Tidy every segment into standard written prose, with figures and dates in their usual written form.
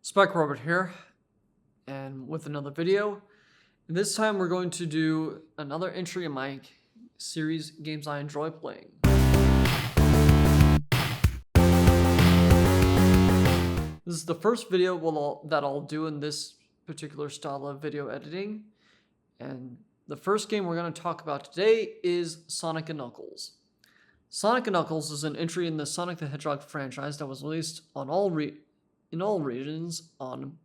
Spike Robert here, and with another video. This time we're going to do another entry in my series games I enjoy playing. This is the first video that I'll do in this particular style of video editing, and the first game we're going to talk about today is Sonic & Knuckles. Sonic & Knuckles is an entry in the Sonic the Hedgehog franchise that was released on in all regions on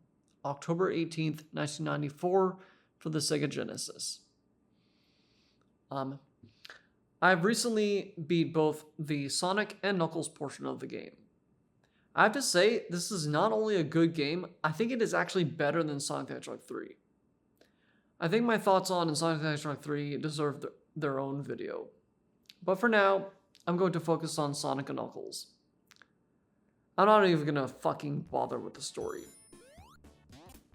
October 18th, 1994 for the Sega Genesis. I've recently beat both the Sonic and Knuckles portion of the game. I have to say, this is not only a good game, I think it is actually better than Sonic the Hedgehog 3. I think my thoughts on Sonic the Hedgehog 3 deserve their own video. But for now, I'm going to focus on Sonic and Knuckles. I'm not even gonna fucking bother with the story.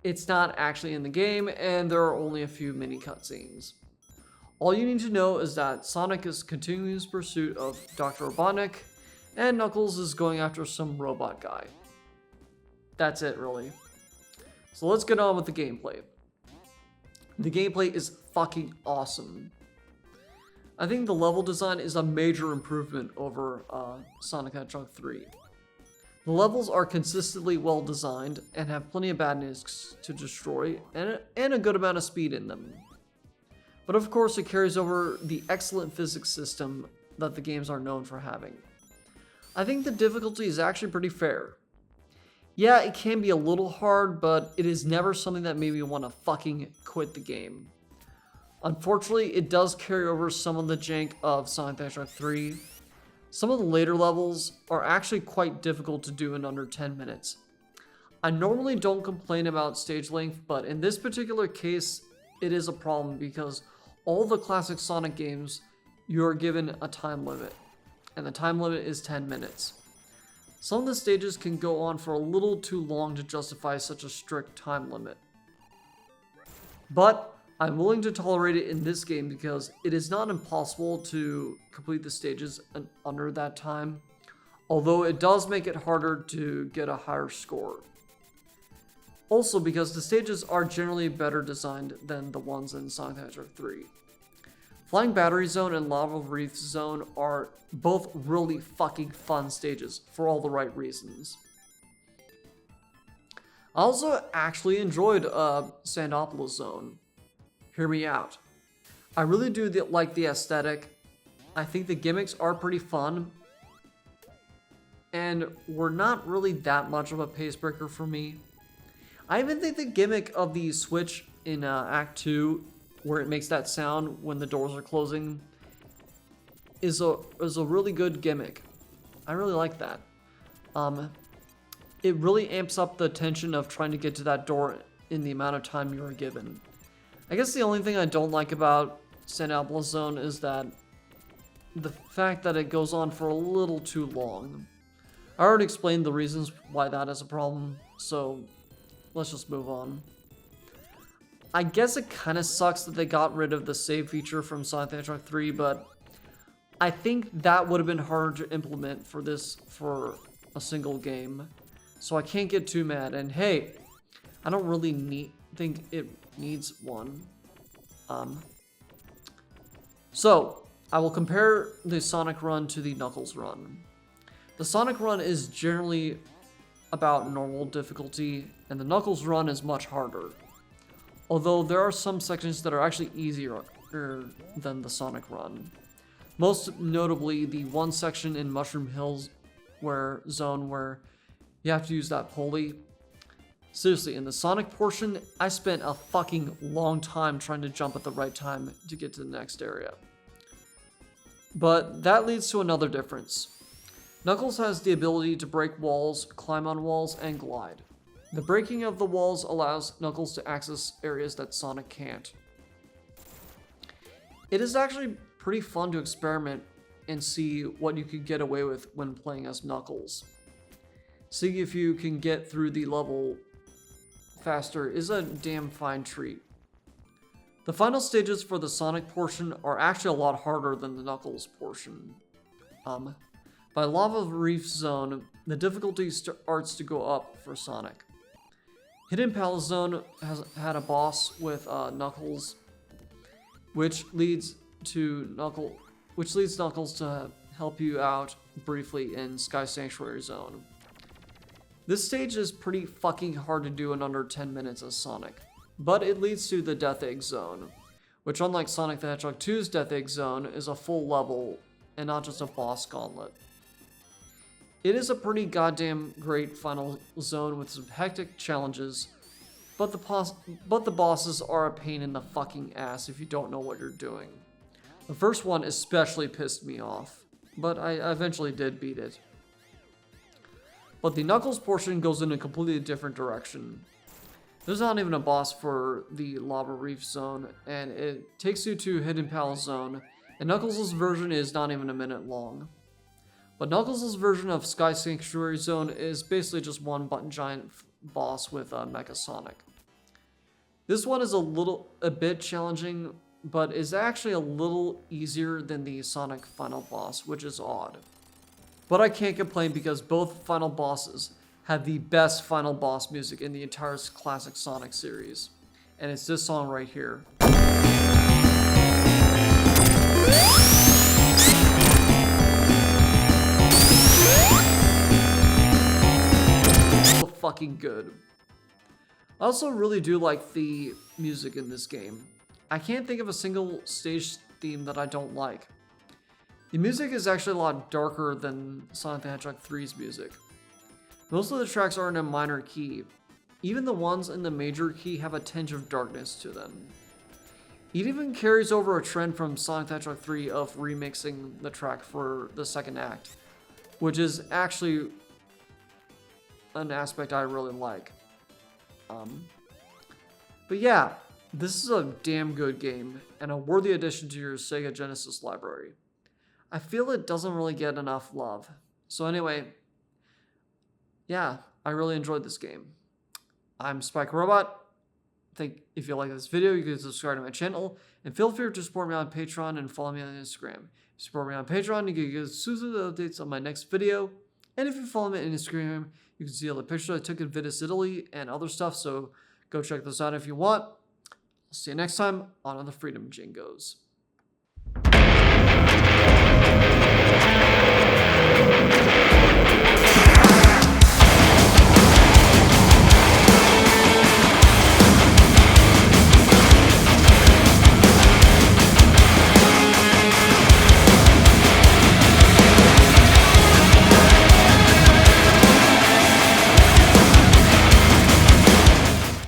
It's not actually in the game, and there are only a few mini cutscenes. All you need to know is that Sonic is continuing his pursuit of Dr. Robotnik, and Knuckles is going after some robot guy. That's it, really. So let's get on with the gameplay. The gameplay is fucking awesome. I think the level design is a major improvement over Sonic the Hedgehog 3. The levels are consistently well designed and have plenty of badness to destroy and a good amount of speed in them. But of course it carries over the excellent physics system that the games are known for having. I think the difficulty is actually pretty fair. Yeah, it can be a little hard, but it is never something that made me want to fucking quit the game. Unfortunately, it does carry over some of the jank of Sonic the Hedgehog 3. Some of the later levels are actually quite difficult to do in under 10 minutes. I normally don't complain about stage length, but in this particular case, it is a problem because all the classic Sonic games, you are given a time limit, and the time limit is 10 minutes. Some of the stages can go on for a little too long to justify such a strict time limit. But I'm willing to tolerate it in this game because it is not impossible to complete the stages under that time, although it does make it harder to get a higher score. Also because the stages are generally better designed than the ones in Sonic the Hedgehog 3. Flying Battery Zone and Lava Reef Zone are both really fucking fun stages for all the right reasons. I also actually enjoyed Sandopolis Zone. Hear me out. I really do like the aesthetic. I think the gimmicks are pretty fun. And were not really that much of a pace breaker for me. I even think the gimmick of the switch in Act 2, where it makes that sound when the doors are closing, is a really good gimmick. I really like that. It really amps up the tension of trying to get to that door in the amount of time you are given. I guess the only thing I don't like about Sandopolis Zone is that the fact that it goes on for a little too long. I already explained the reasons why that is a problem, so let's just move on. I guess it kind of sucks that they got rid of the save feature from Sonic the Hedgehog 3, but I think that would have been harder to implement for a single game. So I can't get too mad, and hey, I don't really think it needs one. So I will compare the Sonic run to the Knuckles run. The Sonic run is generally about normal difficulty, and the Knuckles run is much harder. Although there are some sections that are actually easier than the Sonic run. Most notably the one section in Mushroom Hills zone where you have to use that pulley. Seriously, in the Sonic portion, I spent a fucking long time trying to jump at the right time to get to the next area. But that leads to another difference. Knuckles has the ability to break walls, climb on walls, and glide. The breaking of the walls allows Knuckles to access areas that Sonic can't. It is actually pretty fun to experiment and see what you could get away with when playing as Knuckles. Seeing if you can get through the level faster is a damn fine treat. The final stages for the Sonic portion are actually a lot harder than the Knuckles portion. By Lava Reef Zone, the difficulty starts to go up for Sonic. Hidden Palace Zone has had a boss with Knuckles, which leads Knuckles to help you out briefly in Sky Sanctuary Zone. This stage is pretty fucking hard to do in under 10 minutes as Sonic, but it leads to the Death Egg Zone, which unlike Sonic the Hedgehog 2's Death Egg Zone is a full level and not just a boss gauntlet. It is a pretty goddamn great final zone with some hectic challenges, but the bosses are a pain in the fucking ass if you don't know what you're doing. The first one especially pissed me off, but I eventually did beat it. But the Knuckles portion goes in a completely different direction. There's not even a boss for the Lava Reef Zone, and it takes you to Hidden Palace Zone, and Knuckles' version is not even a minute long. But Knuckles' version of Sky Sanctuary Zone is basically just one button giant boss with Mecha Sonic. This one is a bit challenging, but is actually a little easier than the Sonic final boss, which is odd. But I can't complain because both final bosses have the best final boss music in the entire classic Sonic series. And it's this song right here. So fucking good. I also really do like the music in this game. I can't think of a single stage theme that I don't like. The music is actually a lot darker than Sonic the Hedgehog 3's music. Most of the tracks are in a minor key. Even the ones in the major key have a tinge of darkness to them. It even carries over a trend from Sonic the Hedgehog 3 of remixing the track for the second act, which is actually an aspect I really like. But yeah, this is a damn good game and a worthy addition to your Sega Genesis library. I feel it doesn't really get enough love. So anyway, yeah, I really enjoyed this game. I'm Spike Robot. If you like this video, you can subscribe to my channel, and feel free to support me on Patreon and follow me on Instagram. If you support me on Patreon, you can get exclusive updates on my next video, and if you follow me on Instagram, you can see all the pictures I took in Venice, Italy, and other stuff, so go check those out if you want. I'll see you next time on the Freedom Jingos.